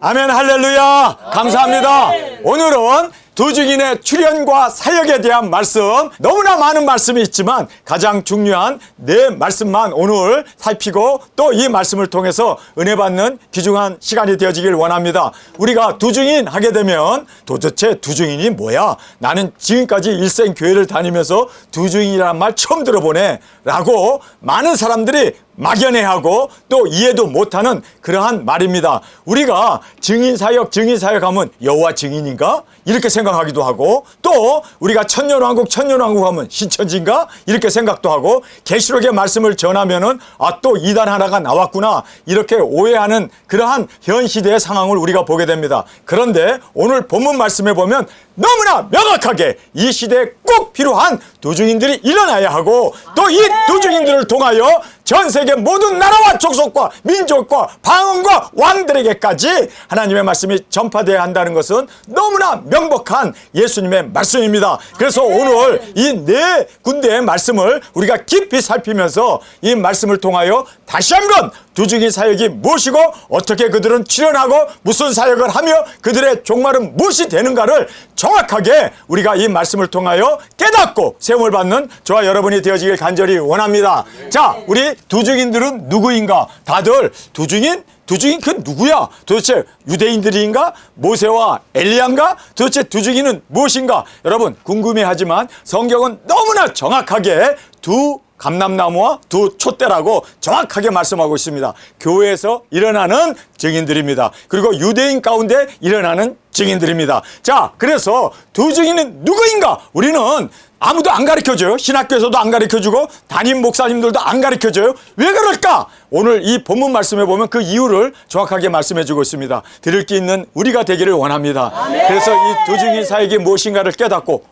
아멘, 할렐루야. 감사합니다. 오늘은 두 증인의 출현과 사역에 대한 말씀, 너무나 많은 말씀이 있지만 가장 중요한 네 말씀만 오늘 살피고 또 이 말씀을 통해서 은혜 받는 귀중한 시간이 되어지길 원합니다. 우리가 두 증인 하게 되면 도대체 두 증인이 뭐야? 나는 지금까지 일생 교회를 다니면서 두 증인이라는 말 처음 들어보네 라고 많은 사람들이 막연해하고 또 이해도 못하는 그러한 말입니다. 우리가 증인사역 하면 여호와 증인인가? 이렇게 생각하기도 하고, 또 우리가 천년왕국 하면 신천지인가? 이렇게 생각도 하고, 계시록의 말씀을 전하면은 또 이단 하나가 나왔구나 이렇게 오해하는 그러한 현 시대의 상황을 우리가 보게 됩니다. 그런데 오늘 본문 말씀에 보면 너무나 명확하게 이 시대에 꼭 필요한 두 증인들이 일어나야 하고, 또 이 두 증인들을 통하여 전 세계 모든 나라와 족속과 민족과 방언과 왕들에게까지 하나님의 말씀이 전파되어야 한다는 것은 너무나 명백한 예수님의 말씀입니다. 그래서 오늘 이 네 군데의 말씀을 우리가 깊이 살피면서 이 말씀을 통하여 다시 한번 두 증인 사역이 무엇이고 어떻게 그들은 출현하고 무슨 사역을 하며 그들의 종말은 무엇이 되는가를 정확하게 우리가 이 말씀을 통하여 깨닫고 세움을 받는 저와 여러분이 되어지길 간절히 원합니다. 자, 우리 두 증인들은 누구인가? 다들 두 증인 그 누구야? 도대체 유대인들인가? 모세와 엘리야인가? 도대체 두 증인은 무엇인가? 여러분 궁금해하지만 성경은 너무나 정확하게 두 감람나무와 두 촛대라고 정확하게 말씀하고 있습니다. 교회에서 일어나는 증인들입니다. 그리고 유대인 가운데 일어나는 증인들입니다. 자, 그래서 두 증인은 누구인가? 우리는 아무도 안 가르쳐줘요. 신학교에서도 안 가르쳐주고 담임 목사님들도 안 가르쳐줘요. 왜 그럴까? 오늘 이 본문 말씀에 보면 그 이유를 정확하게 말씀해주고 있습니다. 들을 게 있는 우리가 되기를 원합니다. 그래서 이 두 증인 사역이 무엇인가를 깨닫고,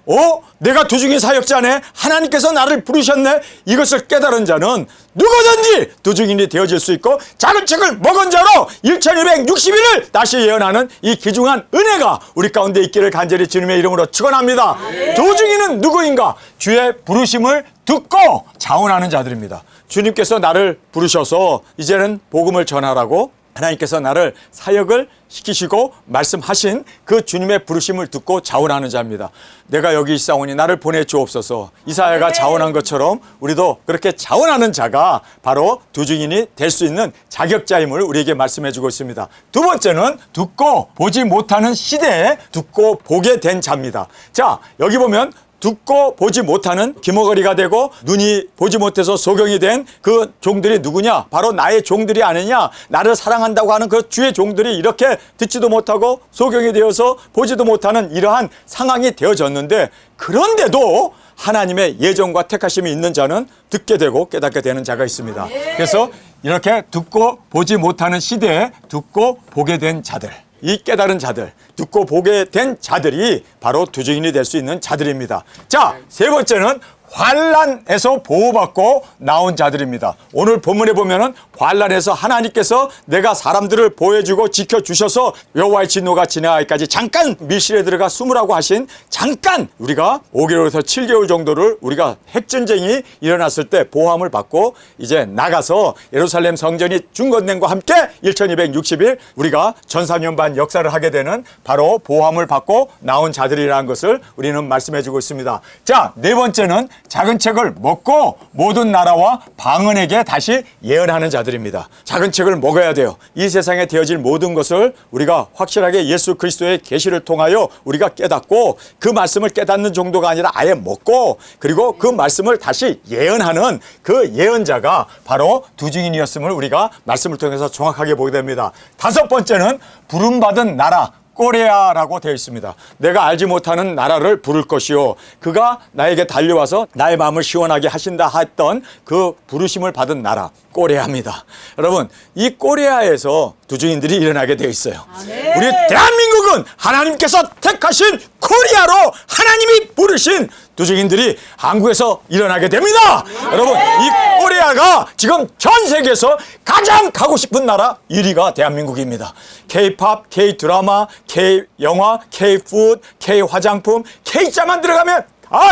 내가 두 증인 사역자네, 하나님께서 나를 부르셨네, 이것을 깨달은 자는 누구든지 두 증인이 되어질 수 있고, 작은 책을 먹은 자로 1260일을 다시 예언하는 이 귀중한 은혜가 우리 가운데 있기를 간절히 주님의 이름으로 축원합니다. 두 증인은 누구인가? 주의 부르심을 듣고 자원하는 자들입니다. 주님께서 나를 부르셔서 이제는 복음을 전하라고 하나님께서 나를 사역을 시키시고 말씀하신 그 주님의 부르심을 듣고 자원하는 자입니다. 내가 여기 있사오니 나를 보내주옵소서. 이사야가 자원한 것처럼 우리도 그렇게 자원하는 자가 바로 두 증인이 될 수 있는 자격자임을 우리에게 말씀해 주고 있습니다. 두 번째는 듣고 보지 못하는 시대에 듣고 보게 된 자입니다. 자, 여기 보면 듣고 보지 못하는 기머거리가 되고 눈이 보지 못해서 소경이 된 그 종들이 누구냐? 바로 나의 종들이 아니냐? 나를 사랑한다고 하는 그 주의 종들이 이렇게 듣지도 못하고 소경이 되어서 보지도 못하는 이러한 상황이 되어졌는데, 그런데도 하나님의 예정과 택하심이 있는 자는 듣게 되고 깨닫게 되는 자가 있습니다. 그래서 이렇게 듣고 보지 못하는 시대에 듣고 보게 된 자들, 이 깨달은 자들, 듣고 보게 된 자들이 바로 두 증인이 될 수 있는 자들입니다. 자, 세 번째는 환난에서 보호받고 나온 자들입니다. 오늘 본문에 보면은 환난에서 하나님께서 내가 사람들을 보호해주고 지켜주셔서 여호와의 진노가 지나가기까지 잠깐 밀실에 들어가 숨으라고 하신, 잠깐 우리가 5개월에서 7개월 정도를 우리가 핵전쟁이 일어났을 때 보호함을 받고 이제 나가서 예루살렘 성전이 중건됨과 함께 1260일 우리가 전사년반 역사를 하게 되는 바로 보호함을 받고 나온 자들이라는 것을 우리는 말씀해주고 있습니다. 자, 네 번째는 작은 책을 먹고 모든 나라와 방언에게 다시 예언하는 자들입니다. 작은 책을 먹어야 돼요. 이 세상에 되어질 모든 것을 우리가 확실하게 예수 그리스도의 계시를 통하여 우리가 깨닫고, 그 말씀을 깨닫는 정도가 아니라 아예 먹고, 그리고 그 말씀을 다시 예언하는 그 예언자가 바로 두 증인이었음을 우리가 말씀을 통해서 정확하게 보게 됩니다. 다섯 번째는 부름받은 나라, 꼬레아라고 되어 있습니다. 내가 알지 못하는 나라를 부를 것이요, 그가 나에게 달려와서 나의 마음을 시원하게 하신다 했던 그 부르심을 받은 나라, 꼬레아입니다. 여러분, 이 꼬레아에서 두 증인들이 일어나게 되어 있어요. 우리 대한민국은 하나님께서 택하신 코리아로 하나님이 부르신 두 증인들이 한국에서 일어나게 됩니다. 여러분, 이 코리아가 지금 전 세계에서 가장 가고 싶은 나라 1위가 대한민국입니다. K-팝, K-드라마, K-영화, K-푸드, K-화장품, K자만 들어가면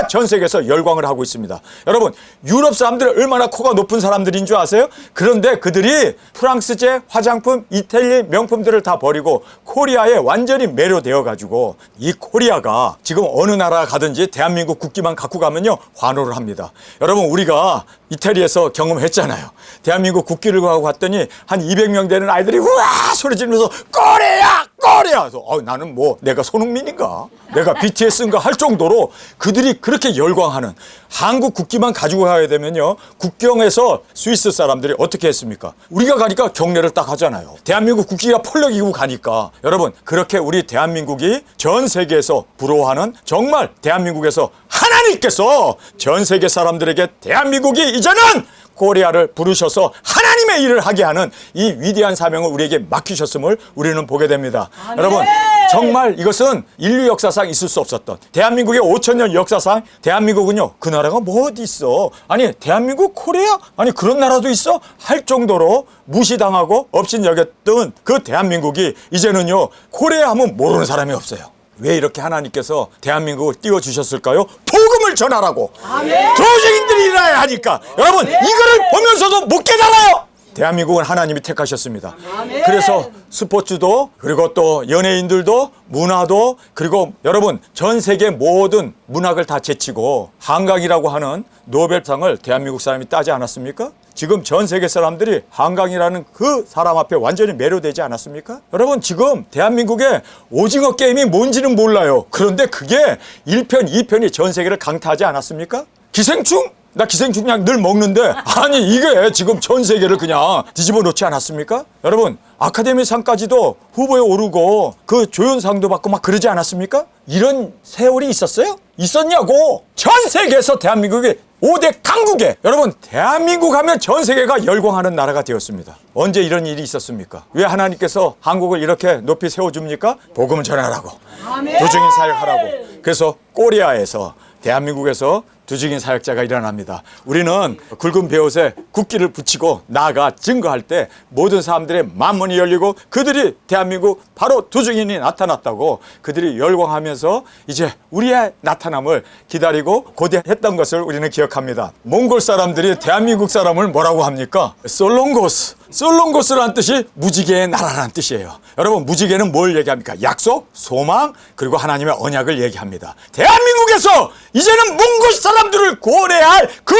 전 세계에서 열광을 하고 있습니다. 여러분, 유럽 사람들 얼마나 코가 높은 사람들인 줄 아세요? 그런데 그들이 프랑스제 화장품, 이탈리 명품들을 다 버리고 코리아에 완전히 매료되어 가지고 이 코리아가 지금 어느 나라 가든지 대한민국 국기만 갖고 가면요 환호를 합니다. 여러분, 우리가 이태리에서 경험했잖아요. 대한민국 국기를 가고 갔더니 한 200명 되는 아이들이 우와 소리 지르면서 코리아! 코리아! 그래서 나는 뭐 내가 손흥민인가? 내가 BTS인가 할 정도로 그들이 그렇게 열광하는, 한국 국기만 가지고 가야 되면요 국경에서 스위스 사람들이 어떻게 했습니까? 우리가 가니까 경례를 딱 하잖아요. 대한민국 국기가 펄럭이고 가니까. 여러분, 그렇게 우리 대한민국이 전 세계에서 부러워하는, 정말 대한민국에서 하나님께서 전 세계 사람들에게 대한민국이 이제는 코리아를 부르셔서 하나님의 일을 하게 하는 이 위대한 사명을 우리에게 맡기셨음을 우리는 보게 됩니다. 아멘. 여러분, 정말 이것은 인류 역사상 있을 수 없었던, 대한민국의 5,000년 역사상 대한민국은요 그 나라가 뭐 어디 있어, 아니 대한민국 코리아? 아니 그런 나라도 있어? 할 정도로 무시당하고 업신여겼던 그 대한민국이 이제는요 코리아 하면 모르는 사람이 없어요. 왜 이렇게 하나님께서 대한민국을 띄워주셨을까요? 복음을 전하라고. 조직인들이 일어나야 하니까. 여러분, 이거를 보면서도 못 깨달아요. 대한민국은 하나님이 택하셨습니다. 그래서 스포츠도, 그리고 또 연예인들도, 문화도, 그리고 여러분 전 세계 모든 문학을 다 제치고 한강이라고 하는 노벨상을 대한민국 사람이 따지 않았습니까? 지금 전 세계 사람들이 한강이라는 그 사람 앞에 완전히 매료되지 않았습니까? 여러분, 지금 대한민국의 오징어 게임이 뭔지는 몰라요. 그런데 그게 1편, 2편이 전 세계를 강타하지 않았습니까? 기생충? 나 기생충 그냥 늘 먹는데, 아니 이게 지금 전 세계를 그냥 뒤집어 놓지 않았습니까? 여러분, 아카데미 상까지도 후보에 오르고 그 조연상도 받고 막 그러지 않았습니까? 이런 세월이 있었어요? 있었냐고. 전 세계에서 대한민국이 5대 강국에, 여러분 대한민국 하면 전 세계가 열광하는 나라가 되었습니다. 언제 이런 일이 있었습니까? 왜 하나님께서 한국을 이렇게 높이 세워줍니까? 복음을 전하라고, 도중인 사역하라고. 그래서 코리아에서, 대한민국에서 두중인 사역자가 일어납니다. 우리는 굵은 베옷에 국기를 붙이고 나아가 증거할 때 모든 사람들의 만문이 열리고 그들이 대한민국 바로 두중인이 나타났다고 그들이 열광하면서 이제 우리의 나타남을 기다리고 고대했던 것을 우리는 기억합니다. 몽골 사람들이 대한민국 사람을 뭐라고 합니까? 솔롱고스. 솔롱고스라는 뜻이 무지개의 나라라는 뜻이에요. 여러분, 무지개는 뭘 얘기합니까? 약속, 소망, 그리고 하나님의 언약을 얘기합니다. 대한민국에서 이제는 몽골 사람들을 구원해야 할 그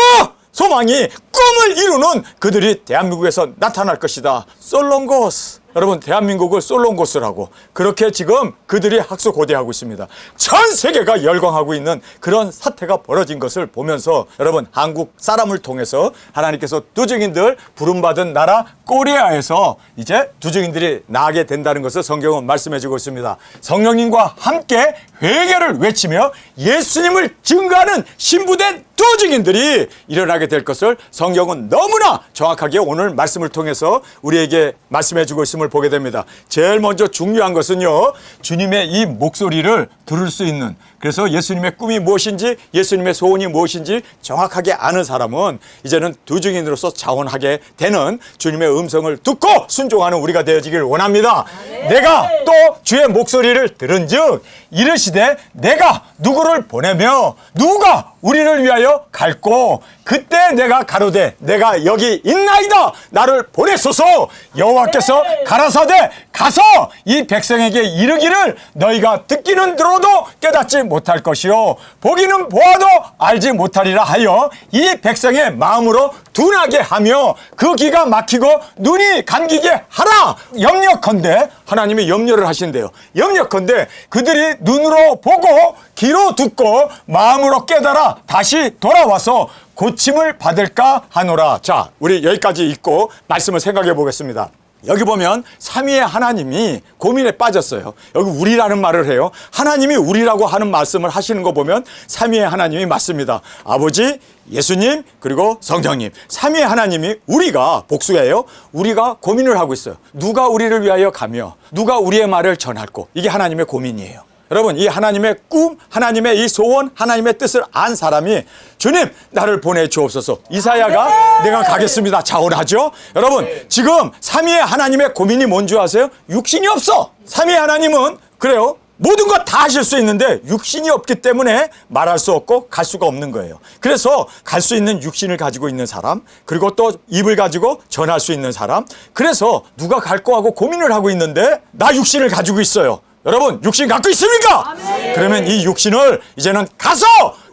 소망이, 꿈을 이루는 그들이 대한민국에서 나타날 것이다. 솔롱고스. 여러분, 대한민국을 솔롱고스라고 그렇게 지금 그들이 학수고대하고 있습니다. 전 세계가 열광하고 있는 그런 사태가 벌어진 것을 보면서 여러분, 한국 사람을 통해서 하나님께서 두중인들 부름받은 나라 코리아에서 이제 두중인들이 나게 된다는 것을 성경은 말씀해주고 있습니다. 성령님과 함께 회개를 외치며 예수님을 증거하는 신부된 두중인들이 일어나게 될 것을 성경은 너무나 정확하게 오늘 말씀을 통해서 우리에게 말씀해주고 있음을 보게 됩니다. 제일 먼저 중요한 것은요, 주님의 이 목소리를 들을 수 있는, 그래서 예수님의 꿈이 무엇인지, 예수님의 소원이 무엇인지 정확하게 아는 사람은 이제는 두중인으로서 자원하게 되는 주님의 음성을 듣고 순종하는 우리가 되어지길 원합니다. 내가 또 주의 목소리를 들은즉 이르시되 내가 누구를 보내며 누가 우리를 위하여 갈고 그때 내가 가로되 내가 여기 있나이다 나를 보내소서. 여호와께서 가라사대 가서 이 백성에게 이르기를 너희가 듣기는 들어도 깨닫지 못할 것이요 보기는 보아도 알지 못하리라 하여 이 백성의 마음으로 둔하게 하며 그 귀가 막히고 눈이 감기게 하라. 염려컨대, 하나님이 염려를 하신대요. 염려컨대 그들이 눈으로 보고 귀로 듣고 마음으로 깨달아 다시 돌아와서 고침을 받을까 하노라. 자, 우리 여기까지 읽고 말씀을 생각해 보겠습니다. 여기 보면 삼위의 하나님이 고민에 빠졌어요. 여기 우리라는 말을 해요. 하나님이 우리라고 하는 말씀을 하시는 거 보면 삼위의 하나님이 맞습니다. 아버지, 예수님, 그리고 성령님. 삼위의 하나님이, 우리가 복수예요. 우리가 고민을 하고 있어요. 누가 우리를 위하여 가며 누가 우리의 말을 전할꼬. 이게 하나님의 고민이에요. 여러분, 이 하나님의 꿈, 하나님의 이 소원, 하나님의 뜻을 안 사람이 주님 나를 보내주옵소서. 이사야가 내가 가겠습니다 자원하죠. 여러분, 지금 삼위의 하나님의 고민이 뭔지 아세요? 육신이 없어. 삼위의 하나님은 그래요, 모든 것 다 하실 수 있는데 육신이 없기 때문에 말할 수 없고 갈 수가 없는 거예요. 그래서 갈 수 있는 육신을 가지고 있는 사람, 그리고 또 입을 가지고 전할 수 있는 사람, 그래서 누가 갈 거 하고 고민을 하고 있는데 나 육신을 가지고 있어요. 여러분 육신 갖고 있습니까? 아멘. 그러면 이 육신을 이제는 가서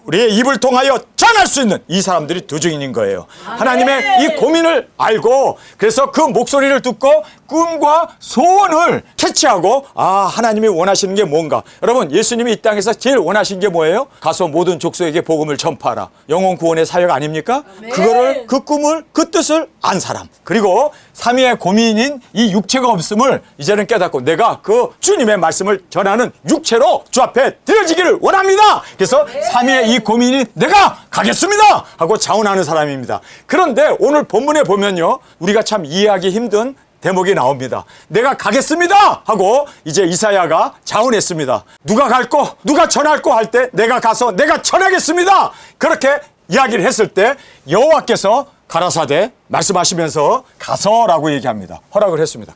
우리의 입을 통하여 전할 수 있는 이 사람들이 두 증인인 거예요. 하나님의 이 고민을 알고 그래서 그 목소리를 듣고 꿈과 소원을 캐치하고 하나님이 원하시는 게 뭔가. 여러분 예수님이 이 땅에서 제일 원하신 게 뭐예요? 가서 모든 족속에게 복음을 전파하라. 영혼 구원의 사역 아닙니까? 그거를 그 꿈을 그 뜻을 안 사람. 그리고 삼위의 고민인 이 육체가 없음을 이제는 깨닫고 내가 그 주님의 말씀을 전하는 육체로 주 앞에 드려지기를 원합니다. 그래서 삼위의 이 고민이 내가 가겠습니다 하고 자원하는 사람입니다. 그런데 오늘 본문에 보면요, 우리가 참 이해하기 힘든 대목이 나옵니다. 내가 가겠습니다 하고 이제 이사야가 자원했습니다. 누가 갈 거, 누가 전할 거 할 때 내가 가서 내가 전하겠습니다. 그렇게 이야기를 했을 때 여호와께서 가라사대 말씀하시면서 가서라고 얘기합니다. 허락을 했습니다.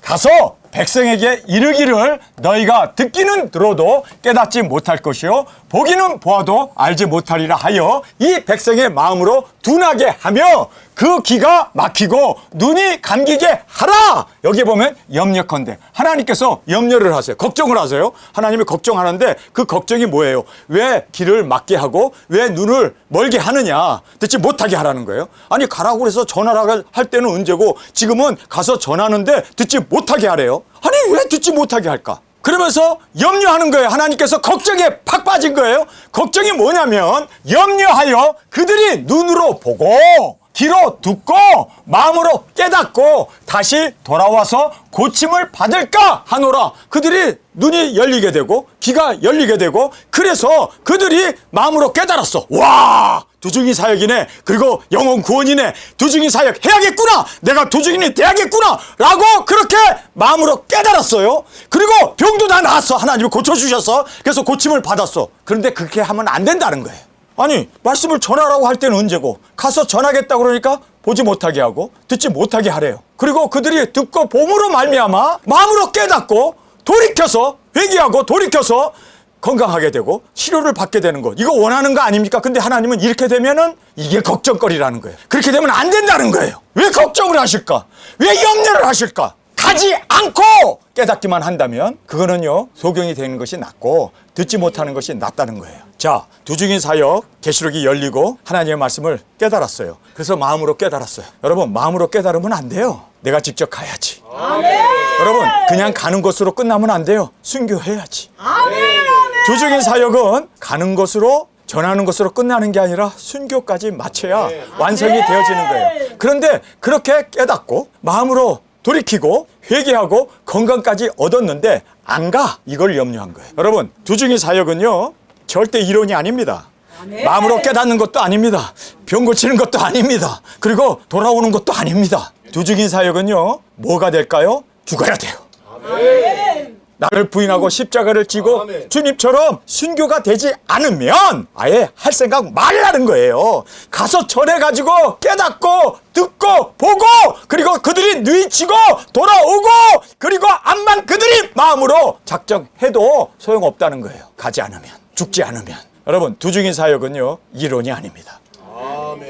가서 백성에게 이르기를 너희가 듣기는 들어도 깨닫지 못할 것이요 보기는 보아도 알지 못하리라 하여 이 백성의 마음으로 둔하게 하며 그 귀가 막히고 눈이 감기게 하라. 여기 보면 염려컨대 하나님께서 염려를 하세요. 걱정을 하세요. 하나님이 걱정하는데 그 걱정이 뭐예요? 왜 귀를 막게 하고 왜 눈을 멀게 하느냐, 듣지 못하게 하라는 거예요. 아니 가라고 그래서 전하라고 할 때는 언제고 지금은 가서 전하는데 듣지 못하게 하래요. 아니 왜 듣지 못하게 할까? 그러면서 염려하는 거예요. 하나님께서 걱정에 팍 빠진 거예요. 걱정이 뭐냐면 염려하여 그들이 눈으로 보고 귀로 듣고 마음으로 깨닫고 다시 돌아와서 고침을 받을까 하노라. 그들이 눈이 열리게 되고 귀가 열리게 되고 그래서 그들이 마음으로 깨달았어. 와, 두중인 사역이네. 그리고 영혼 구원이네. 두중인 사역 해야겠구나. 내가 두중인이 돼야겠구나 라고 그렇게 마음으로 깨달았어요. 그리고 병도 다 나았어. 하나님이 고쳐주셨어. 그래서 고침을 받았어. 그런데 그렇게 하면 안 된다는 거예요. 아니 말씀을 전하라고 할 때는 언제고 가서 전하겠다 그러니까 보지 못하게 하고 듣지 못하게 하래요. 그리고 그들이 듣고 봄으로 말미암아 마음으로 깨닫고 돌이켜서 회개하고 돌이켜서 건강하게 되고 치료를 받게 되는 것, 이거 원하는 거 아닙니까? 근데 하나님은 이렇게 되면은 이게 걱정거리라는 거예요. 그렇게 되면 안 된다는 거예요. 왜 걱정을 하실까? 왜 염려를 하실까? 가지 않고 깨닫기만 한다면 그거는요 소경이 되는 것이 낫고 듣지 못하는 것이 낫다는 거예요. 자, 두중인 사역 계시록이 열리고 하나님의 말씀을 깨달았어요. 그래서 마음으로 깨달았어요. 여러분 마음으로 깨달으면 안 돼요. 내가 직접 가야지. 아멘. 여러분 그냥 가는 것으로 끝나면 안 돼요. 순교해야지. 아멘. 두중인 사역은 가는 것으로 전하는 것으로 끝나는 게 아니라 순교까지 마쳐야 완성이 되어지는 거예요. 그런데 그렇게 깨닫고 마음으로 돌이키고 회개하고 건강까지 얻었는데 안 가, 이걸 염려한 거예요. 여러분 두중인 사역은요 절대 이론이 아닙니다. 마음으로 깨닫는 것도 아닙니다. 병 고치는 것도 아닙니다. 그리고 돌아오는 것도 아닙니다. 두중인 사역은요 뭐가 될까요? 죽어야 돼요. 나를 부인하고 십자가를 지고 주님처럼 순교가 되지 않으면 아예 할 생각 말라는 거예요. 가서 전해가지고 깨닫고 듣고 보고 그리고 그들이 뉘치고 돌아오고 그리고 암만 그들이 마음으로 작정해도 소용없다는 거예요. 가지 않으면, 죽지 않으면. 여러분 두중인 사역은요 이론이 아닙니다.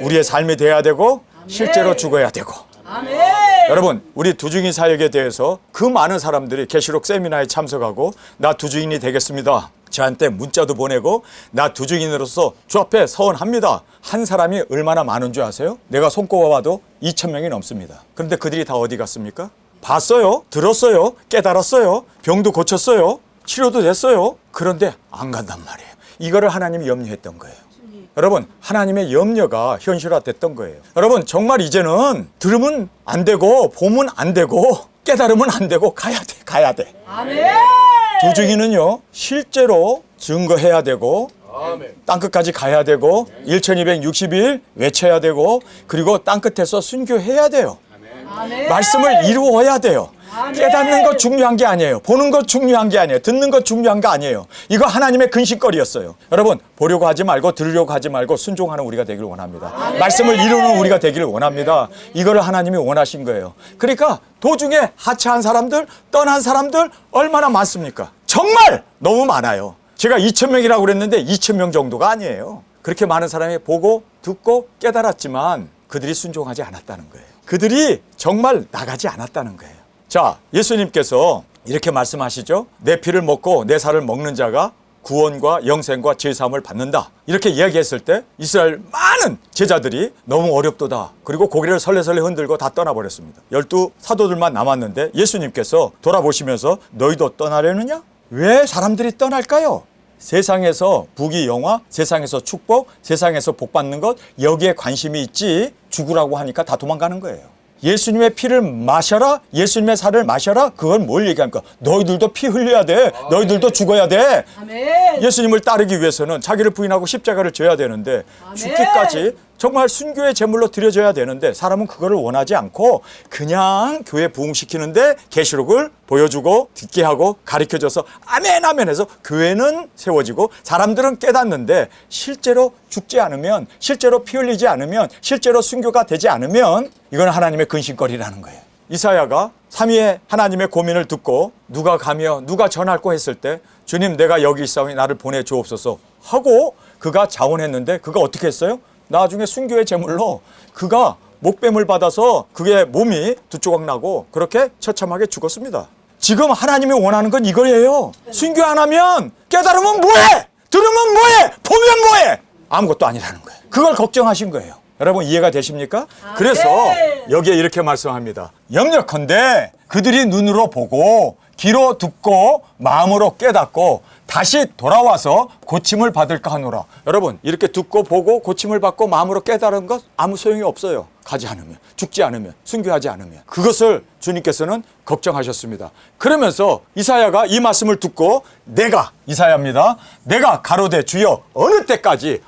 우리의 삶이 돼야 되고 실제로 죽어야 되고. 여러분 우리 두중인 사역에 대해서 그 많은 사람들이 계시록 세미나에 참석하고 나 두중인이 되겠습니다. 저한테 문자도 보내고 나 두중인으로서 주 앞에 서원합니다. 한 사람이 얼마나 많은 줄 아세요? 내가 손꼽아봐도 2,000명이 넘습니다. 그런데 그들이 다 어디 갔습니까? 봤어요, 들었어요, 깨달았어요, 병도 고쳤어요, 치료도 됐어요. 그런데 안 간단 말이에요. 이거를 하나님이 염려했던 거예요. 여러분 하나님의 염려가 현실화됐던 거예요. 여러분 정말 이제는 들으면 안 되고 보면 안 되고 깨달으면 안 되고 가야 돼. 아멘. 두중인은요 실제로 증거해야 되고 땅끝까지 가야 되고 1260일 외쳐야 되고 그리고 땅끝에서 순교해야 돼요. 아멘. 말씀을 이루어야 돼요. 깨닫는 것 중요한 게 아니에요. 보는 것 중요한 게 아니에요. 듣는 것 중요한 거 아니에요. 이거 하나님의 근심거리였어요. 여러분 보려고 하지 말고 들으려고 하지 말고 순종하는 우리가 되기를 원합니다. 말씀을 이루는 우리가 되기를 원합니다. 이거를 하나님이 원하신 거예요. 그러니까 도중에 하차한 사람들, 떠난 사람들 얼마나 많습니까? 정말 너무 많아요. 제가 2,000명이라고 그랬는데 2,000명 정도가 아니에요. 그렇게 많은 사람이 보고 듣고 깨달았지만 그들이 순종하지 않았다는 거예요. 그들이 정말 나가지 않았다는 거예요. 자, 예수님께서 이렇게 말씀하시죠. 내 피를 먹고 내 살을 먹는 자가 구원과 영생과 제사함을 받는다. 이렇게 이야기했을 때 이스라엘 많은 제자들이 너무 어렵도다. 그리고 고개를 설레설레 흔들고 다 떠나버렸습니다. 12 사도들만 남았는데 예수님께서 돌아보시면서 너희도 떠나려느냐? 왜 사람들이 떠날까요? 세상에서 부귀 영화, 세상에서 축복, 세상에서 복 받는 것, 여기에 관심이 있지 죽으라고 하니까 다 도망가는 거예요. 예수님의 피를 마셔라, 예수님의 살을 마셔라. 그건 뭘 얘기합니까? 너희들도 피 흘려야 돼. 너희들도 죽어야 돼. 아멘. 예수님을 따르기 위해서는 자기를 부인하고 십자가를 져야 되는데 죽기까지 정말 순교의 제물로 드려져야 되는데 사람은 그거를 원하지 않고 그냥 교회 부흥시키는데 계시록을 보여주고 듣게 하고 가르쳐줘서 아멘 아멘 해서 교회는 세워지고 사람들은 깨닫는데 실제로 죽지 않으면, 실제로 피 흘리지 않으면, 실제로 순교가 되지 않으면 이건 하나님의 근심거리라는 거예요. 이사야가 삼위의 하나님의 고민을 듣고 누가 가며 누가 전할고 했을 때 주님 내가 여기 있사오니 나를 보내주옵소서 하고 그가 자원했는데 그가 어떻게 했어요? 나중에 순교의 제물로 그가 목뱀을 받아서 그의 몸이 두 조각 나고 그렇게 처참하게 죽었습니다. 지금 하나님이 원하는 건 이거예요. 순교 안 하면 깨달으면 뭐해? 들으면 뭐해? 보면 뭐해? 아무것도 아니라는 거예요. 그걸 걱정하신 거예요. 여러분 이해가 되십니까? 그래서 여기에 이렇게 말씀합니다. 염려컨대 그들이 눈으로 보고 귀로 듣고 마음으로 깨닫고 다시 돌아와서 고침을 받을까 하노라. 여러분 이렇게 듣고 보고 고침을 받고 마음으로 깨달은 것 아무 소용이 없어요. 가지 않으면, 죽지 않으면, 순교하지 않으면. 그것을 주님께서는 걱정하셨습니다. 그러면서 이사야가 이 말씀을 듣고 내가, 이사야입니다. 내가 가로되 주여 어느 때까지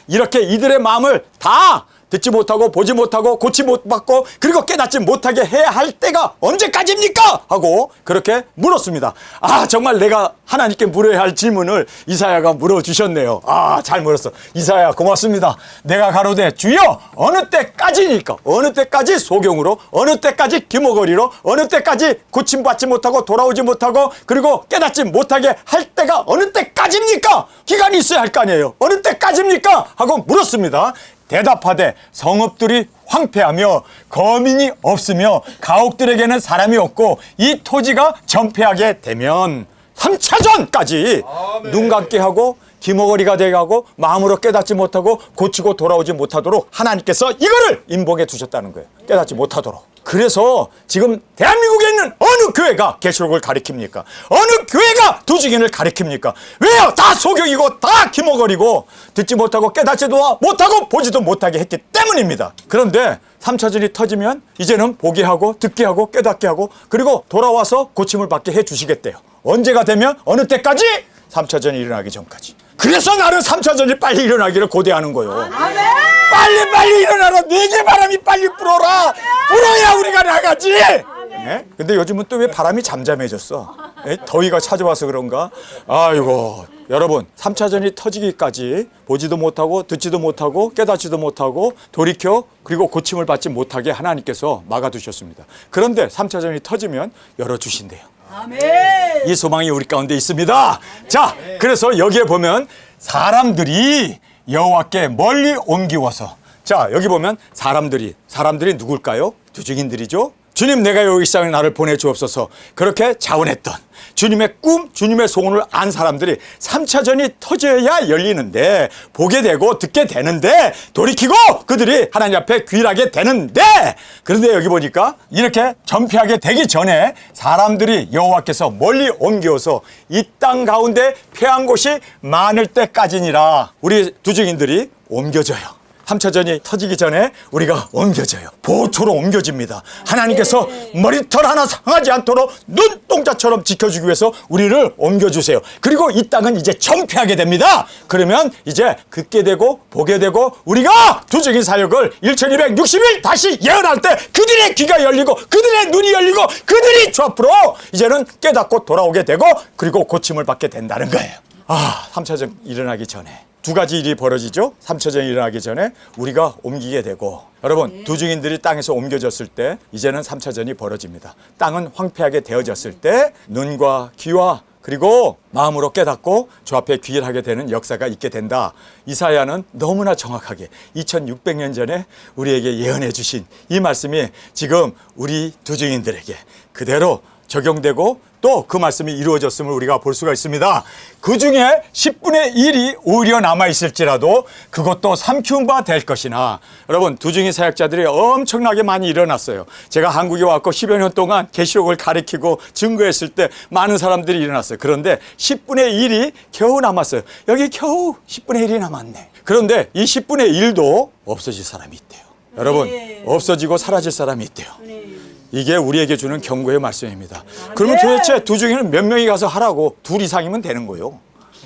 이렇게 이들의 마음을 다 듣지 못하고 보지 못하고 고치 못 받고 그리고 깨닫지 못하게 해야 할 때가 언제까지입니까? 하고 그렇게 물었습니다. 아 정말 내가 하나님께 물어야 할 질문을 이사야가 물어주셨네요. 아 잘 물었어. 이사야 고맙습니다. 내가 가로되 주여 어느 때까지니까, 어느 때까지 소경으로, 어느 때까지 기모거리로, 어느 때까지 고침받지 못하고 돌아오지 못하고 그리고 깨닫지 못하게 할 때가 어느 때까지입니까? 기간이 있어야 할 거 아니에요. 어느 때까지입니까? 하고 물었습니다. 대답하되 성읍들이 황폐하며 거민이 없으며 가옥들에게는 사람이 없고 이 토지가 전폐하게 되면 3차전까지 눈 감게 하고 기머거리가 되게 하고 마음으로 깨닫지 못하고 고치고 돌아오지 못하도록 하나님께서 이거를 인봉해 두셨다는 거예요. 깨닫지 못하도록. 그래서 지금 대한민국에 있는 어느 교회가 계시록을 가리킵니까? 어느 교회가 두증인을 가리킵니까? 왜요? 다 소경이고 다 기머거리고 듣지 못하고 깨닫지도 못하고 보지도 못하게 했기 때문입니다. 그런데 3차전이 터지면 이제는 보게 하고 듣게 하고 깨닫게 하고 그리고 돌아와서 고침을 받게 해주시겠대요. 언제가 되면 어느 때까지? 3차전이 일어나기 전까지. 그래서 나는 3차전이 빨리 일어나기를 고대하는 거예요. 빨리 일어나라. 내게 바람이 빨리 불어라. 불어야 우리가 나가지. 네? 근데 요즘은 또 왜 바람이 잠잠해졌어? 에? 더위가 찾아와서 그런가? 아이고 여러분 3차전이 터지기까지 보지도 못하고 듣지도 못하고 깨닫지도 못하고 돌이켜 그리고 고침을 받지 못하게 하나님께서 막아두셨습니다. 그런데 3차전이 터지면 열어주신대요. 아멘. 이 소망이 우리 가운데 있습니다. 자, 그래서 여기에 보면 사람들이 여호와께 멀리 옮기워서, 자 여기 보면 사람들이 누굴까요? 두증인들이죠. 주님 내가 여기 있사오니 나를 보내주옵소서 그렇게 자원했던 주님의 꿈, 주님의 소원을 안 사람들이 3차전이 터져야 열리는데 보게 되고 듣게 되는데 돌이키고 그들이 하나님 앞에 귀일하게 되는데 그런데 여기 보니까 이렇게 전폐하게 되기 전에 사람들이 여호와께서 멀리 옮겨서 이 땅 가운데 패한 곳이 많을 때까지니라. 우리 두증인들이 옮겨져요. 3차전이 터지기 전에 우리가 옮겨져요. 보초로 옮겨집니다. 하나님께서 머리털 하나 상하지 않도록 눈동자처럼 지켜주기 위해서 우리를 옮겨주세요. 그리고 이 땅은 이제 전폐하게 됩니다. 그러면 이제 듣게 되고 보게 되고 우리가 두증인 사역을 1260일 다시 예언할 때 그들의 귀가 열리고 그들의 눈이 열리고 그들이 주 앞으로 이제는 깨닫고 돌아오게 되고 그리고 고침을 받게 된다는 거예요. 3차전 일어나기 전에 두 가지 일이 벌어지죠. 삼처전이 일어나기 전에 우리가 옮기게 되고, 여러분 두 증인들이 땅에서 옮겨졌을 때 이제는 삼처전이 벌어집니다. 땅은 황폐하게 되어졌을 때 눈과 귀와 그리고 마음으로 깨닫고 주 앞에 귀일하게 되는 역사가 있게 된다. 이사야는 너무나 정확하게 2600년 전에 우리에게 예언해 주신 이 말씀이 지금 우리 두 증인들에게 그대로 적용되고 또 그 말씀이 이루어졌음을 우리가 볼 수가 있습니다. 그 중에 10분의 1이 오히려 남아있을지라도 그것도 삼키운 바 될 것이나, 여러분 두 증인 사역자들이 엄청나게 많이 일어났어요. 제가 한국에 왔고 10여 년 동안 계시록을 가리키고 증거했을 때 많은 사람들이 일어났어요. 그런데 10분의 1이 겨우 남았어요. 여기 겨우 10분의 1이 남았네. 그런데 이 10분의 1도 없어질 사람이 있대요. 여러분 없어지고 사라질 사람이 있대요. 이게 우리에게 주는 경고의 말씀입니다. 그러면 도대체 두 중에는 몇 명이 가서 하라고? 둘 이상이면 되는 거예요.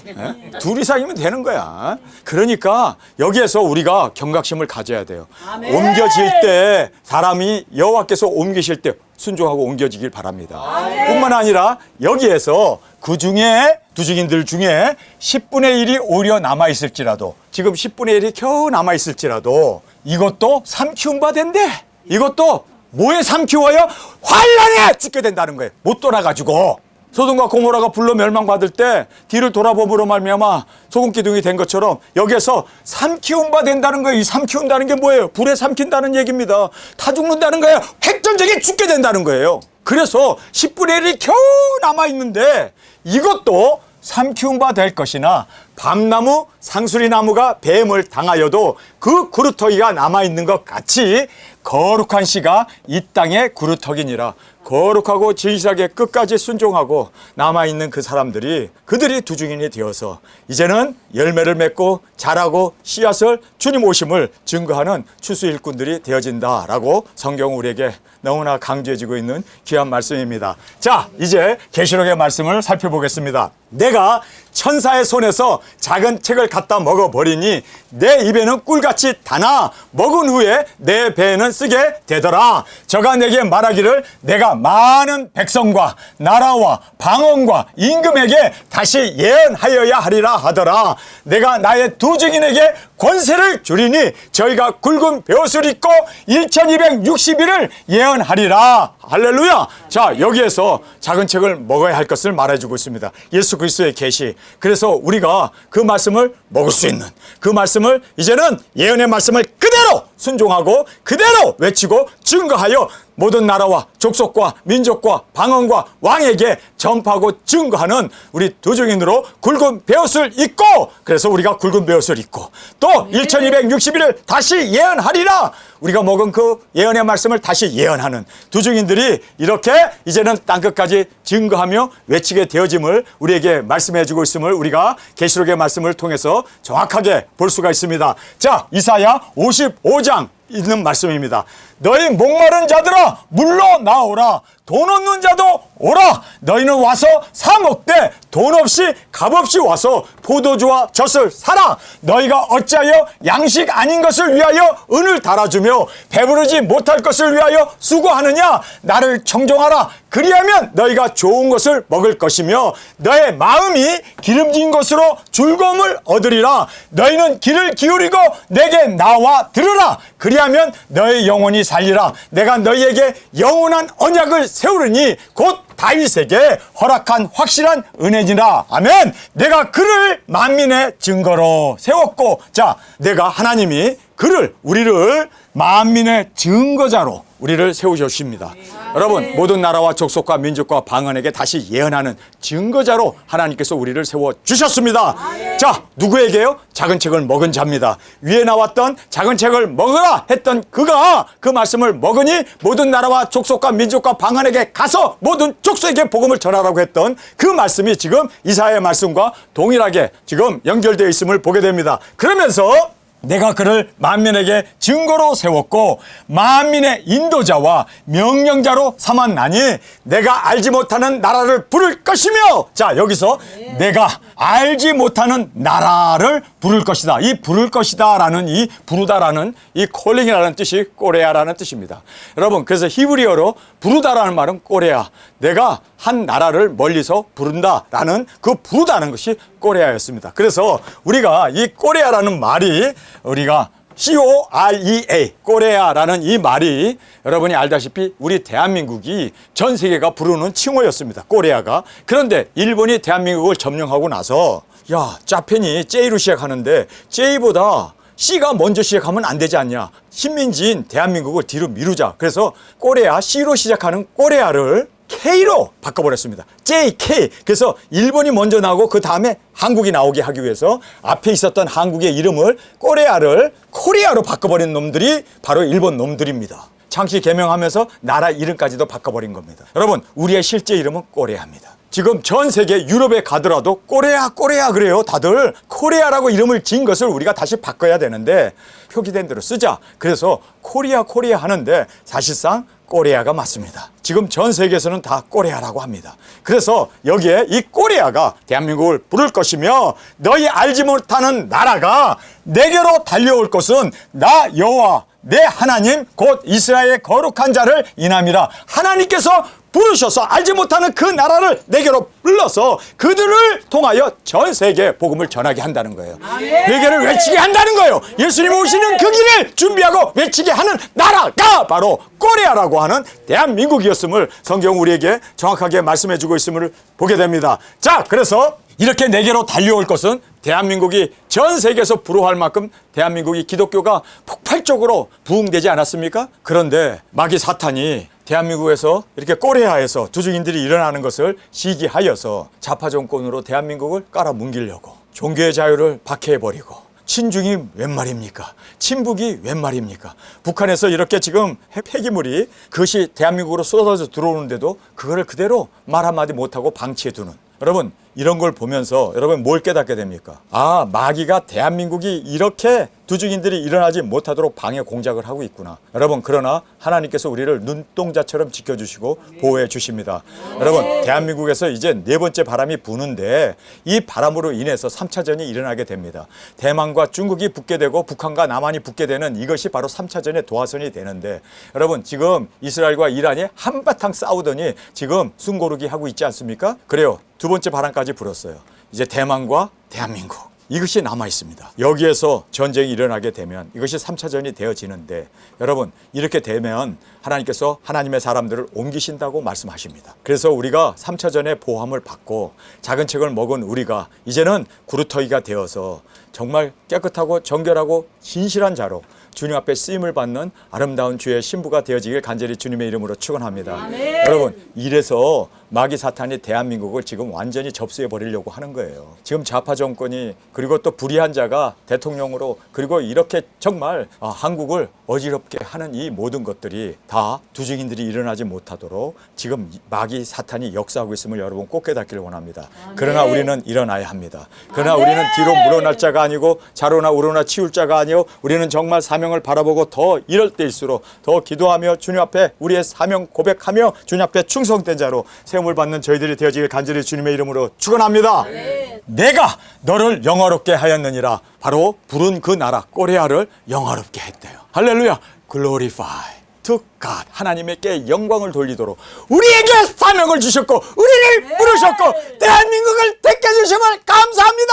네? 둘 이상이면 되는 거야. 그러니까 여기에서 우리가 경각심을 가져야 돼요. 옮겨질 때 사람이 여호와께서 옮기실 때 순종하고 옮겨지길 바랍니다. 뿐만 아니라 여기에서 그 중에 두 증인들 중에 10분의 1이 오히려 남아있을지라도, 지금 10분의 1이 겨우 남아있을지라도 이것도 삼키운 바 된대. 이것도 뭐에 삼키워요? 환란에 죽게 된다는 거예요. 못 돌아가지고. 소돔과 고모라가 불로 멸망받을 때 뒤를 돌아봄으로 말미암아 소금 기둥이 된 것처럼 여기에서 삼키운 바 된다는 거예요. 이 삼키운다는 게 뭐예요? 불에 삼킨다는 얘기입니다. 다 죽는다는 거예요. 획전적인 죽게 된다는 거예요. 그래서 10분의 1이 겨우 남아있는데 이것도 삼키운 바 될 것이나, 밤나무, 상수리나무가 뱀을 당하여도 그 구루터기가 남아있는 것 같이 거룩한 씨가 이 땅의 구루터기니라. 거룩하고 진실하게 끝까지 순종하고 남아있는 그 사람들이, 그들이 두 증인이 되어서 이제는 열매를 맺고 자라고 씨앗을 주님 오심을 증거하는 추수 일꾼들이 되어진다라고 성경은 우리에게 너무나 강조해지고 있는 귀한 말씀입니다. 자, 이제 계시록의 말씀을 살펴보겠습니다. 내가 천사의 손에서 작은 책을 갖다 먹어버리니 내 입에는 꿀같이 다나 먹은 후에 내 배에는 쓰게 되더라. 저가 내게 말하기를 내가 많은 백성과 나라와 방언과 임금에게 다시 예언하여야 하리라 하더라. 내가 나의 두 증인에게 권세를 주리니 저희가 굵은 벼슬 입고 1260일을 예언하리라. 할렐루야. 자, 여기에서 작은 책을 먹어야 할 것을 말해주고 있습니다. 예수 그리스도의 계시. 그래서 우리가 그 말씀을 먹을 수 있는, 그 말씀을 이제는 예언의 말씀을 그대로 순종하고 그대로 외치고 증거하여 모든 나라와 족속과 민족과 방언과 왕에게 전파하고 증거하는 우리 두 증인으로 굵은 베옷을 입고, 그래서 우리가 굵은 베옷을 입고 또 1260일을 다시 예언하리라. 우리가 먹은 그 예언의 말씀을 다시 예언하는 두 증인들이 이렇게 이제는 땅끝까지 증거하며 외치게 되어짐을 우리에게 말씀해 주고 있음을 우리가 계시록의 말씀을 통해서 정확하게 볼 수가 있습니다. 자, 이사야 55장 있는 말씀입니다. 너희 목마른 자들아 물러 나오라. 돈 없는 자도 오라. 너희는 와서 사 먹되 돈 없이 값없이 와서 포도주와 젖을 사라. 너희가 어찌하여 양식 아닌 것을 위하여 은을 달아주며 배부르지 못할 것을 위하여 수고하느냐. 나를 청종하라. 그리하면 너희가 좋은 것을 먹을 것이며 너의 마음이 기름진 것으로 즐거움을 얻으리라. 너희는 귀를 기울이고 내게 나와 들으라. 그리하면 너의 영혼이 살리라. 내가 너희에게 영원한 언약을 세우르니 곧 다윗에게 허락한 확실한 은혜니라. 아멘. 내가 그를 만민의 증거로 세웠고, 자, 내가 하나님이 그를, 우리를 만민의 증거자로 우리를 세우셨습니다. 여러분, 모든 나라와 족속과 민족과 방언에게 다시 예언하는 증거자로 하나님께서 우리를 세워주셨습니다. 자, 누구에게요? 작은 책을 먹은 자입니다. 위에 나왔던 작은 책을 먹으라 했던 그가 그 말씀을 먹으니 모든 나라와 족속과 민족과 방언에게 가서 모든 족속에게 복음을 전하라고 했던 그 말씀이 지금 이사야의 말씀과 동일하게 지금 연결되어 있음을 보게 됩니다. 그러면서 내가 그를 만민에게 증거로 세웠고 만민의 인도자와 명령자로 삼았나니 내가 알지 못하는 나라를 부를 것이며, 자, 여기서 내가 알지 못하는 나라를 부를 것이다. 이 부를 것이다 라는 이 부르다라는 이 콜링이라는 뜻이 꼬레아라는 뜻입니다. 여러분, 그래서 히브리어로 부르다라는 말은 꼬레아, 내가 한 나라를 멀리서 부른다라는 그 부르다는 것이 꼬레아였습니다. 그래서 우리가 이 꼬레아라는 말이 우리가 COREA, 꼬레아라는 이 말이 여러분이 알다시피 우리 대한민국이 전 세계가 부르는 칭호였습니다. 꼬레아가. 그런데 일본이 대한민국을 점령하고 나서 야, 자펜이 J로 시작하는데 J보다 C가 먼저 시작하면 안 되지 않냐. 식민지인 대한민국을 뒤로 미루자. 그래서 꼬레아, C로 시작하는 꼬레아를 K로 바꿔버렸습니다. JK. 그래서 일본이 먼저 나오고 그 다음에 한국이 나오게 하기 위해서 앞에 있었던 한국의 이름을 꼬레아를 코리아로 바꿔버린 놈들이 바로 일본 놈들입니다. 창씨 개명하면서 나라 이름까지도 바꿔버린 겁니다. 여러분, 우리의 실제 이름은 꼬레아입니다. 지금 전 세계 유럽에 가더라도 꼬레아 꼬레아 그래요. 다들 코리아라고 이름을 지은 것을 우리가 다시 바꿔야 되는데 표기된 대로 쓰자. 그래서 코리아 코리아 하는데 사실상 꼬레아가 맞습니다. 지금 전 세계에서는 다 꼬레아라고 합니다. 그래서 여기에 이 꼬레아가 대한민국을 부를 것이며 너희 알지 못하는 나라가 내게로 달려올 것은 나 여호와 내 하나님 곧 이스라엘의 거룩한 자를 인함이라. 하나님께서 부르셔서 알지 못하는 그 나라를 내게로 불러서 그들을 통하여 전 세계에 복음을 전하게 한다는 거예요. 회개를 외치게 한다는 거예요. 예수님 오시는 그 길을 준비하고 외치게 하는 나라가 바로 꼬레아라고 하는 대한민국이었음을 성경 우리에게 정확하게 말씀해 주고 있음을 보게 됩니다. 자, 그래서 이렇게 내게로 달려올 것은 대한민국이 전 세계에서 부러워할 만큼 대한민국이 기독교가 폭발적으로 부흥되지 않았습니까? 그런데 마귀 사탄이 대한민국에서 이렇게 꼬레아에서 두중인들이 일어나는 것을 시기하여서 좌파 정권으로 대한민국을 깔아뭉개려고 종교의 자유를 박해해버리고 친중이 웬 말입니까? 친북이 웬 말입니까? 북한에서 이렇게 지금 폐기물이 그것이 대한민국으로 쏟아져 들어오는데도 그거를 그대로 말 한마디 못하고 방치해두는 여러분 이런 걸 보면서 여러분 뭘 깨닫게 됩니까? 아, 마귀가 대한민국이 이렇게 두중인들이 일어나지 못하도록 방해 공작을 하고 있구나. 여러분 그러나 하나님께서 우리를 눈동자처럼 지켜주시고 보호해 주십니다. 여러분 대한민국에서 이제 네 번째 바람이 부는데 이 바람으로 인해서 3차전이 일어나게 됩니다. 대만과 중국이 붙게 되고 북한과 남한이 붙게 되는 이것이 바로 3차전의 도화선이 되는데 여러분 지금 이스라엘과 이란이 한바탕 싸우더니 지금 숨고르기 하고 있지 않습니까? 그래요. 두 번째 바람까지 불었어요. 이제 대만과 대한민국. 이것이 남아 있습니다. 여기에서 전쟁이 일어나게 되면 이것이 3차전이 되어지는데 여러분 이렇게 되면 하나님께서 하나님의 사람들을 옮기신다고 말씀하십니다. 그래서 우리가 3차전의 보함을 받고 작은 책을 먹은 우리가 이제는 구루터기가 되어서 정말 깨끗하고 정결하고 진실한 자로 주님 앞에 쓰임을 받는 아름다운 주의 신부가 되어지길 간절히 주님의 이름으로 축원합니다. 아멘. 여러분 이래서 마귀 사탄이 대한민국을 지금 완전히 접수해 버리려고 하는 거예요. 지금 좌파 정권이 그리고 또 불의한 자가 대통령으로 그리고 이렇게 정말 한국을 어지럽게 하는 이 모든 것들이 다 두중인들이 일어나지 못하도록 지금 마귀 사탄이 역사하고 있음을 여러분 꼭 깨닫기를 원합니다. 아멘. 그러나 우리는 일어나야 합니다. 그러나 아멘. 우리는 뒤로 물러날 자가 아니고 좌로나 우로나 치울 자가 아니요 우리는 정말 사명을 바라보고 더 이럴 때일수록 더 기도하며 주님 앞에 우리의 사명 고백하며 주님 앞에 충성된 자로 세움을 받는 저희들이 되어지길 간절히 주님의 이름으로 축원합니다. 네. 내가 너를 영화롭게 하였느니라. 바로 부른 그 나라 꼬레아를 영화롭게 했대요. 할렐루야. Glorify to God. 하나님께 영광을 돌리도록 우리에게 사명을 주셨고 우리를 부르셨고 대한민국을 택해주심을 감사합니다.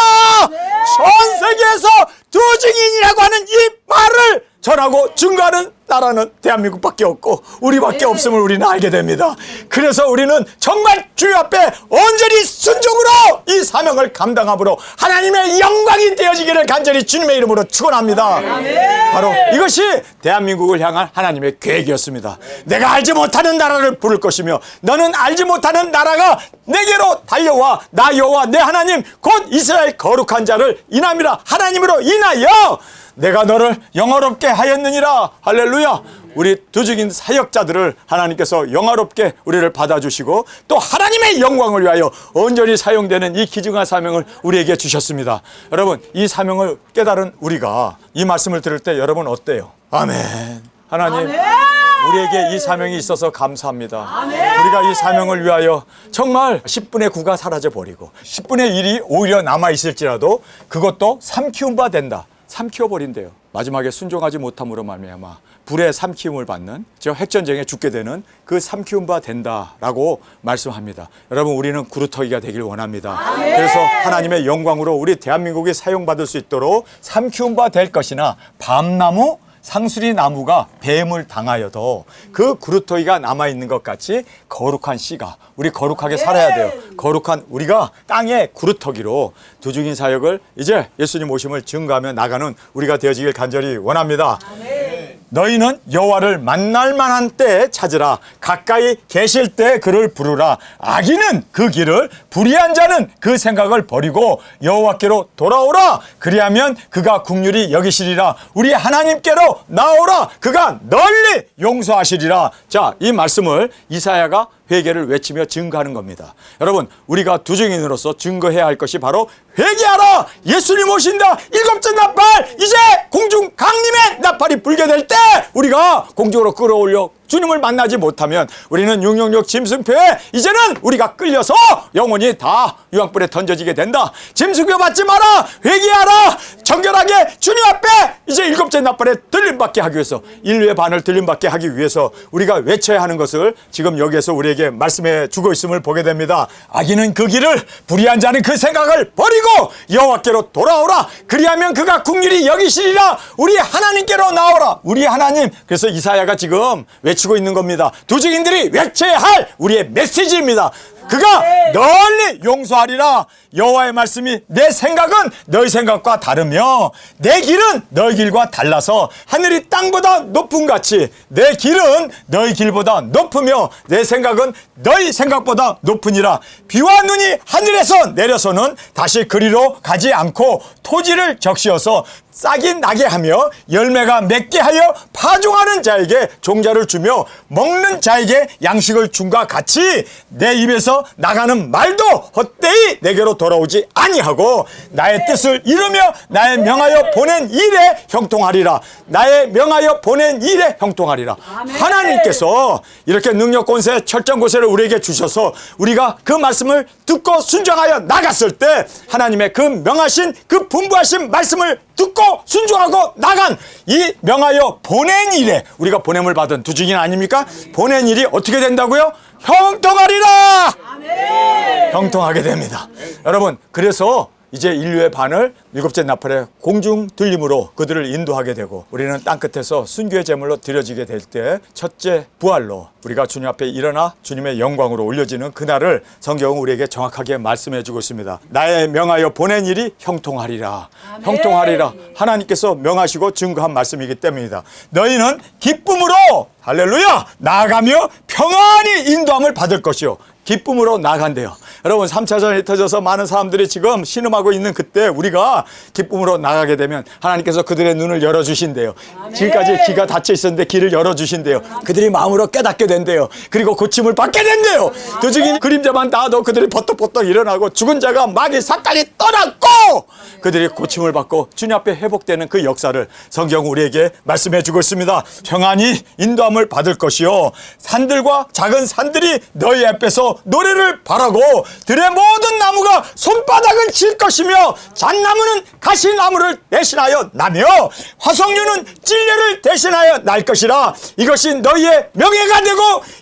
전 세계에서 두중인이라고 하는 이 말을 전하고 증거하는 나라는 대한민국밖에 없고 우리밖에 없음을 우리는 알게 됩니다. 그래서 우리는 정말 주님 앞에 온전히 순종으로 이 사명을 감당함으로 하나님의 영광이 되어지기를 간절히 주님의 이름으로 축원합니다. 바로 이것이 대한민국을 향한 하나님의 계획이었습니다. 내가 알지 못하는 나라를 부를 것이며 너는 알지 못하는 나라가 내게로 달려와 나 여호와 내 하나님 곧 이스라엘 거룩한 자를 인함이라. 하나님으로 인하여 내가 너를 영화롭게 하였느니라. 할렐루야. 우리 두중인 사역자들을 하나님께서 영화롭게 우리를 받아주시고 또 하나님의 영광을 위하여 온전히 사용되는 이 귀중한 사명을 우리에게 주셨습니다. 여러분 이 사명을 깨달은 우리가 이 말씀을 들을 때 여러분 어때요? 아멘. 하나님 아멘. 우리에게 이 사명이 있어서 감사합니다. 아멘. 우리가 이 사명을 위하여 정말 10분의 9가 사라져버리고 10분의 1이 오히려 남아있을지라도 그것도 삼키운 바 된다. 삼켜버린대요. 마지막에 순종하지 못함으로 말미암아 불에 삼키움을 받는, 저 핵전쟁에 죽게 되는 그 삼키움 바 된다라고 말씀합니다. 여러분, 우리는 구루터기가 되길 원합니다. 그래서 하나님의 영광으로 우리 대한민국이 사용받을 수 있도록 삼키움 바 될 것이나, 밤나무 상수리 나무가 뱀을 당하여도 그 구루터기가 남아있는 것 같이 거룩한 씨가, 우리 거룩하게 살아야 돼요. 거룩한 우리가 땅의 구루터기로 두중인 사역을 이제 예수님 오심을 증거하며 나가는 우리가 되어지길 간절히 원합니다. 너희는 여호와를 만날 만한 때에 찾으라. 가까이 계실 때 그를 부르라. 악인은 그 길을, 불의한 자는 그 생각을 버리고 여호와께로 돌아오라. 그리하면 그가 긍휼히 여기시리라. 우리 하나님께로 나오라. 그가 널리 용서하시리라. 자, 이 말씀을 이사야가 회개를 외치며 증거하는 겁니다. 여러분, 우리가 두중인으로서 증거해야 할 것이 바로 회개하라! 예수님 오신다! 일곱째 나팔! 이제 공중 강림의 나팔이 불게 될 때 우리가 공중으로 끌어올려 주님을 만나지 못하면 우리는 666 짐승표에 이제는 우리가 끌려서 영원히 다 유황불에 던져지게 된다. 짐승표 받지 마라. 회개하라. 정결하게 주님 앞에 이제 일곱째 나팔에 들림받게 하기 위해서, 인류의 반을 들림받게 하기 위해서 우리가 외쳐야 하는 것을 지금 여기에서 우리에게 말씀해 주고 있음을 보게 됩니다. 악인은 그 길을, 불의한 자는 그 생각을 버리고 여호와께로 돌아오라. 그리하면 그가 긍휼히 여기시리라. 우리 하나님께로 나오라. 우리 하나님. 그래서 이사야가 지금 외치고 있는 겁니다. 두중인들이 외쳐야 할 우리의 메시지입니다. 그가 널리 용서하리라. 여호와의 말씀이, 내 생각은 너희 생각과 다르며 내 길은 너희 길과 달라서 하늘이 땅보다 높은 같이 내 길은 너희 길보다 높으며 내 생각은 너희 생각보다 높으니라. 비와 눈이 하늘에서 내려서는 다시 그리로 가지 않고 토지를 적시어서 싹이 나게 하며 열매가 맺게 하여 파종하는 자에게 종자를 주며 먹는 자에게 양식을 줌과 같이 내 입에서 나가는 말도 헛되이 내게로 돌아오지 아니하고 나의 뜻을 이루며 나의 명하여 보낸 일에 형통하리라. 나의 명하여 보낸 일에 형통하리라. 하나님께서 이렇게 능력 권세 철정 권세를 우리에게 주셔서 우리가 그 말씀을 듣고 순종하여 나갔을 때 하나님의 그 명하신 그 분부하신 말씀을 듣고 순종하고 나간 이 명하여 보낸 일에, 우리가 보냄을 받은 두중인 아닙니까? 보낸 일이 어떻게 된다고요? 형통하리라. 아멘. 형통하게 됩니다. 여러분, 그래서 이제 인류의 반을 일곱째 나팔의 공중 들림으로 그들을 인도하게 되고 우리는 땅끝에서 순교의 제물로 드려지게 될 때 첫째 부활로 우리가 주님 앞에 일어나 주님의 영광으로 올려지는 그날을 성경은 우리에게 정확하게 말씀해 주고 있습니다. 나의 명하여 보낸 일이 형통하리라. 아멘. 형통하리라. 하나님께서 명하시고 증거한 말씀이기 때문이다. 너희는 기쁨으로, 할렐루야, 나아가며 평안히 인도함을 받을 것이요. 기쁨으로 나간대요. 여러분, 3차전이 터져서 많은 사람들이 지금 신음하고 있는 그때 우리가 기쁨으로 나가게 되면 하나님께서 그들의 눈을 열어주신대요. 지금까지 귀가 닫혀 있었는데 귀를 열어주신대요. 그들이 마음으로 깨닫게 된대요. 그리고 고침을 받게 된대요. 두중인 그림자만 닿아도 그들이 버떡버떡 일어나고 죽은 자가 마귀 사탄이 떠났고 그들이 고침을 받고 주님 앞에 회복되는 그 역사를 성경 우리에게 말씀해 주고 있습니다. 평안히 인도함을 받을 것이요. 산들과 작은 산들이 너희 앞에서 노래를 바라고 들의 모든 나무가 손바닥을 칠 것이며 잣나무는 가시나무를 대신하여 나며 화석류는 찔레를 대신하여 날 것이라. 이것이 너희의 명예가 되고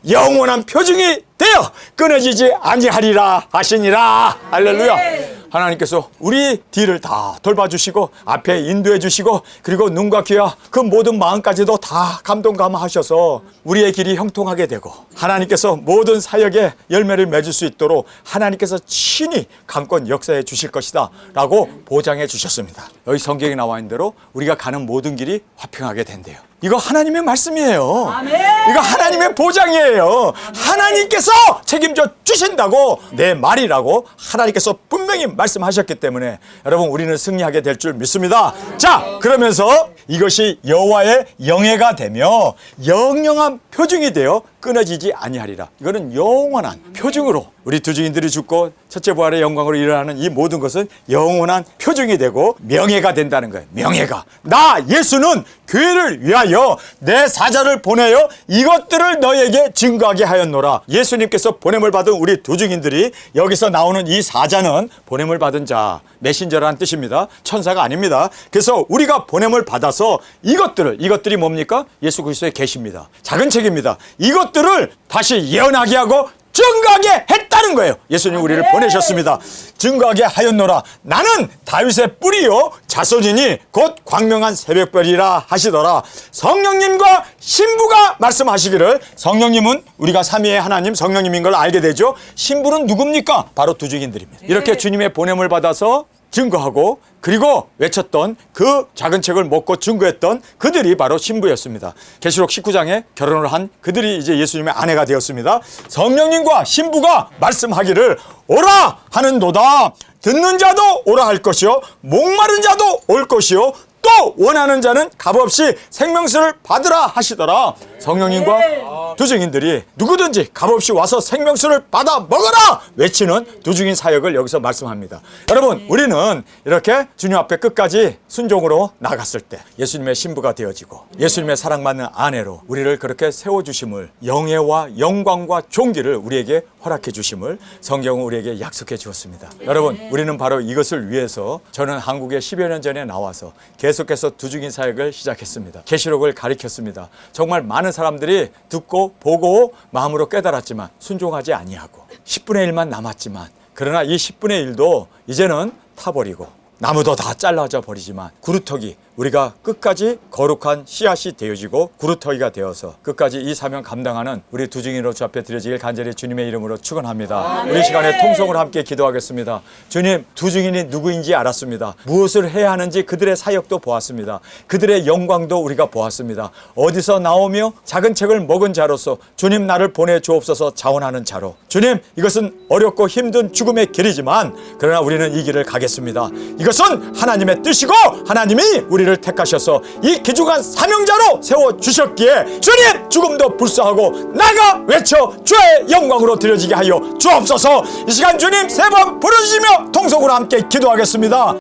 영원한 표징이 되어 끊어지지 아니하리라 하시니라. 할렐루야. 하나님께서 우리 뒤를 다 돌봐주시고 앞에 인도해 주시고 그리고 눈과 귀와 그 모든 마음까지도 다 감동감하셔서 우리의 길이 형통하게 되고 하나님께서 모든 사역에 열매를 맺을 수 있도록 하나님께서 친히 강권 역사해 주실 것이다 라고 보장해 주셨습니다. 여기 성경에 나와 있는 대로 우리가 가는 모든 길이 화평하게 된대요. 이거 하나님의 말씀이에요. 아멘. 이거 하나님의 보장이에요. 하나님께서 책임져 주신다고 내 말이라고 하나님께서 분명히 말씀하셨기 때문에 여러분 우리는 승리하게 될 줄 믿습니다. 자, 그러면서 이것이 여호와의 영예가 되며 영영한 표징이 되어 끊어지지 아니하리라. 이거는 영원한 표징으로 우리 두 증인들이 죽고 첫째 부활의 영광으로 일어나는 이 모든 것은 영원한 표징이 되고 명예가 된다는 거예요. 명예가. 나 예수는 교회를 위하여 내 사자를 보내어 이것들을 너에게 증거하게 하였노라. 예수님께서 보냄을 받은 우리 두 증인들이 여기서 나오는 이 사자는 보냄을 받은 자, 메신저라는 뜻입니다. 천사가 아닙니다. 그래서 우리가 보냄을 받아서 이것들이 뭡니까? 예수 그리스도의 계시입니다. 작은 책입니다. 이것들을 다시 예언하게 하고 증거하게 했다는 거예요. 예수님 우리를 보내셨습니다. 증거하게 하였노라. 나는 다윗의 뿌리요 자손이니 곧 광명한 새벽별이라 하시더라. 성령님과 신부가 말씀하시기를, 성령님은 우리가 삼위의 하나님 성령님인 걸 알게 되죠. 신부는 누굽니까? 바로 두 증인들입니다. 이렇게 주님의 보냄을 받아서 증거하고 그리고 외쳤던 그 작은 책을 먹고 증거했던 그들이 바로 신부였습니다. 계시록 19장에 결혼을 한 그들이 이제 예수님의 아내가 되었습니다. 성령님과 신부가 말씀하기를 오라 하는도다. 듣는 자도 오라 할 것이요 목마른 자도 올 것이요 또 원하는 자는 값없이 생명수를 받으라 하시더라. 성령님과 두 증인들이 누구든지 값없이 와서 생명수를 받아 먹어라 외치는 두 증인 사역을 여기서 말씀합니다. 여러분, 우리는 이렇게 주님 앞에 끝까지 순종으로 나갔을 때 예수님의 신부가 되어지고 예수님의 사랑받는 아내로 우리를 그렇게 세워주심을, 영예와 영광과 존귀를 우리에게 허락해 주심을 성경은 우리에게 약속해 주었습니다. 여러분, 우리는 바로 이것을 위해서 저는 한국에 10여 년 전에 나와서 계속해서 두 증인 사역을 시작했습니다. 계시록을 가르쳤습니다. 정말 많은 사람들이 듣고 보고 마음으로 깨달았지만 순종하지 아니하고 10분의 1만 남았지만, 그러나 이 10분의 1도 이제는 타버리고 나무도 다 잘라져 버리지만 구루터기, 우리가 끝까지 거룩한 씨앗이 되어지고 구루터기가 되어서 끝까지 이 사명 감당하는 우리 두 증인으로 주 앞에 드려지길 간절히 주님의 이름으로 축원합니다. 우리 시간에 통성으로 함께 기도하겠습니다. 주님, 두 증인이 누구인지 알았습니다. 무엇을 해야 하는지 그들의 사역도 보았습니다. 그들의 영광도 우리가 보았습니다. 어디서 나오며 작은 책을 먹은 자로서 주님 나를 보내주옵소서 자원하는 자로. 주님, 이것은 어렵고 힘든 죽음의 길이지만 그러나 우리는 이 길을 가겠습니다. 이것은 하나님의 뜻이고 하나님이 우리를 택하셔서 이 귀중한 사명자로 세워주셨기에 주님, 죽음도 불사하고 나가 외쳐 주의 영광으로 드려지게 하여 주옵소서. 이 시간 주님 세 번 부르시며 통성으로 함께 기도하겠습니다.